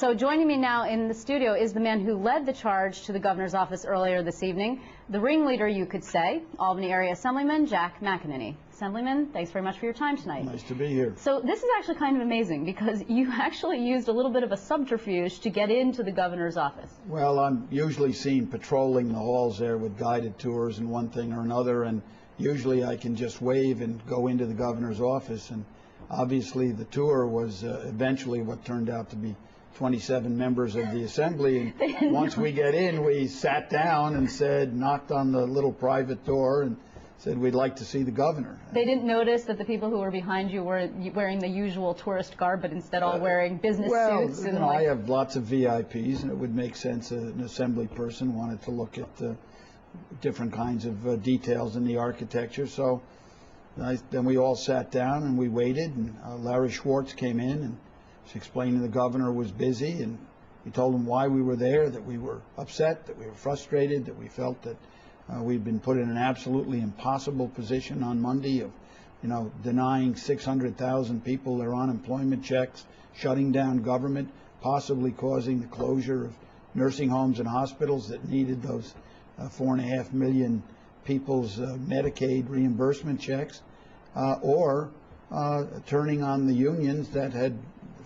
So joining me now in the studio is the man who led the charge to the governor's office earlier this evening, the ringleader, you could say, Albany area Assemblyman Jack McEneny. Assemblyman, thanks very much for your time tonight. Nice to be here. So this is actually kind of amazing because you actually used a little bit of a subterfuge to get into the governor's office. Well, I'm usually seen patrolling the halls there with guided tours and one thing or another, and usually I can just wave and go into the governor's office. And obviously the tour was eventually what turned out to be 27 members of the assembly, and once we get in, we sat down and said, knocked on the little private door and said we'd like to see the governor. They didn't notice that the people who were behind you were wearing the usual tourist garb, but instead all wearing business suits. Well, you know, I have lots of VIPs, and it would make sense an assembly person wanted to look at different kinds of details in the architecture. So then we all sat down and we waited, and Larry Schwartz came in and was explaining the governor was busy, and we told him why we were there, that we were upset, that we were frustrated, that we felt that we'd been put in an absolutely impossible position on Monday of, you know, denying 600,000 people their unemployment checks, shutting down government, possibly causing the closure of nursing homes and hospitals that needed those 4.5 million people's Medicaid reimbursement checks, or turning on the unions that had,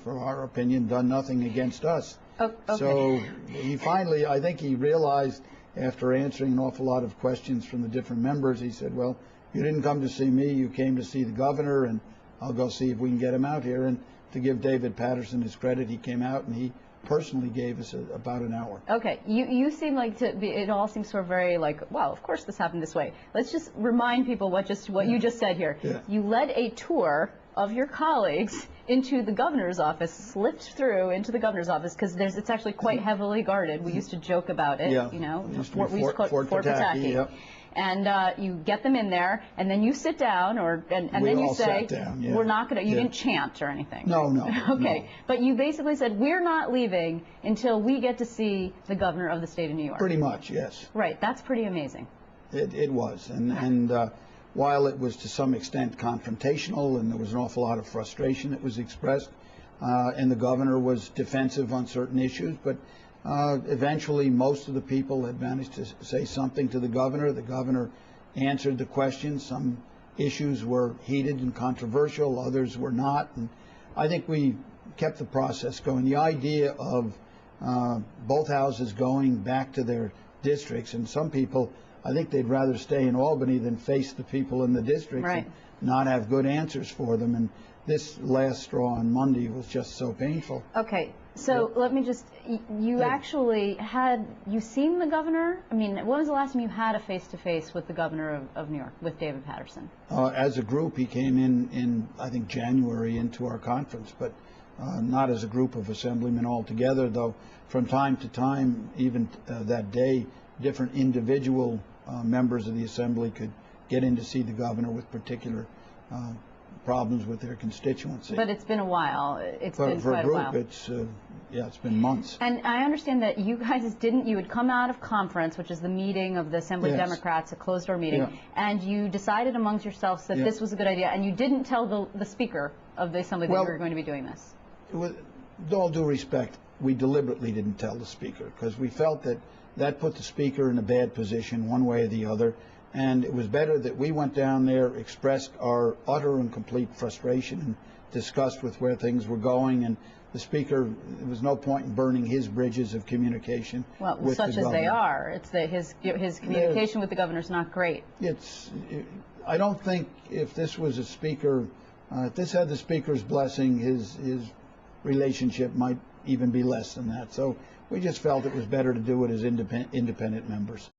for our opinion, done nothing against us. Oh, okay. So he finally, I think he realized after answering an awful lot of questions from the different members, he said, well, you didn't come to see me, you came to see the governor, and I'll go see if we can get him out here. And to give David Patterson his credit, he came out and he personally gave us about an hour. Okay, you seem like it all seems sort of very like, wow, of course this happened this way. Let's just remind people what you just said here. Yeah. You led a tour of your colleagues into the governor's office, slipped through into the governor's office, because it's actually quite heavily guarded. We used to joke about it, yeah. You know, we used to call it Fort Pataki. Yep. And you get them in there, and then you sit down, and then you say, down, yeah. we're not going to, you Yeah. didn't chant or anything. No, no. Okay, no. But you basically said, we're not leaving until we get to see the governor of the state of New York. Pretty much, yes. Right, that's pretty amazing. It was, and while it was to some extent confrontational, and there was an awful lot of frustration that was expressed, and the governor was defensive on certain issues, but eventually most of the people had managed to say something to the governor. The governor answered the questions. Some issues were heated and controversial, others were not, and I think we kept the process going. The idea of both houses going back to their districts, and some people, I think they'd rather stay in Albany than face the people in the districts, right, and not have good answers for them. And this last straw on Monday was just so painful. Okay, so let me just, you actually had, you seen the governor? I mean, when was the last time you had a face-to-face with the governor of New York, with David Patterson? As a group, he came in I think, January into our conference, but not as a group of assemblymen all together, though from time to time, even that day, different individual members of the assembly could get in to see the governor with particular problems with their constituency. But it's been a while. It's been for quite a group, while. It's been months. And I understand that you guys you had come out of conference, which is the meeting of the Assembly Yes. Democrats, a closed-door meeting, Yeah. and you decided amongst yourselves that Yeah. this was a good idea, and you didn't tell the Speaker of the Assembly that Well, you were going to be doing this. With all due respect, we deliberately didn't tell the Speaker because we felt that put the Speaker in a bad position one way or the other, and it was better that we went down there, expressed our utter and complete frustration, and discussed with where things were going, and the Speaker, there was no point in burning his bridges of communication Well, with such the as governor. they are. It's his communication with the governor is not great. I don't think if this was a Speaker, if this had the Speaker's blessing, his relationship might even be less than that. So we just felt it was better to do it as independent members.